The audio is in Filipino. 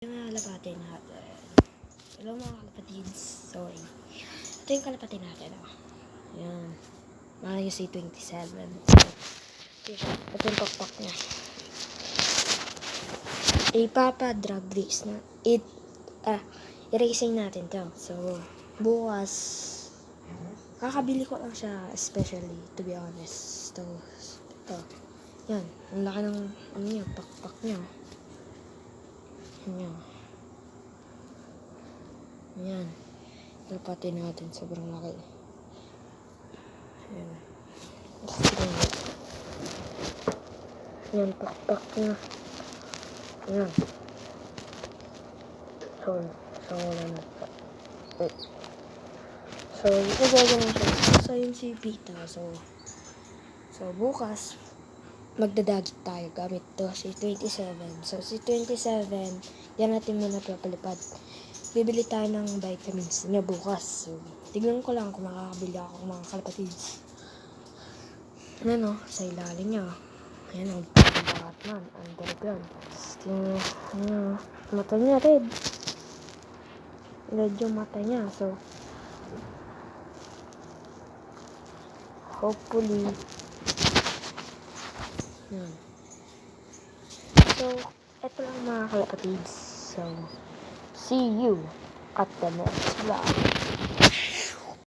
Yung kalapati natin. Hello mga kalapatids. Sorry. Ito yung kalapati natin. Yan. Mga C27. Ito yung pakpak niya. Ipapa-drag race na. I-racing natin to. So, bukas, kakabili ko lang siya especially, to be honest. Ito. Yan. Ang laki ng pakpak niya. Yan. Kalapati natin. Sobrang laki. Yan. Yan, pakpak niya. Yan. Wala na. So, ito gagawin siya. So, yun si Pita. So, bukas, magdadagit tayo gamit to si 27. So, si 27, yan natin muna papalipad. Bibili tayo ng vitamins niya bukas. So, tignan ko lang kung makakabili ako ng mga kalapatids. Ano, sa ilalim niya. Ayan, ang Batman. Underground. Mata niya, red. Red yung mata niya. So, hopefully, yan. So, eto lang mga kalapatids. So, see you at the next vlog.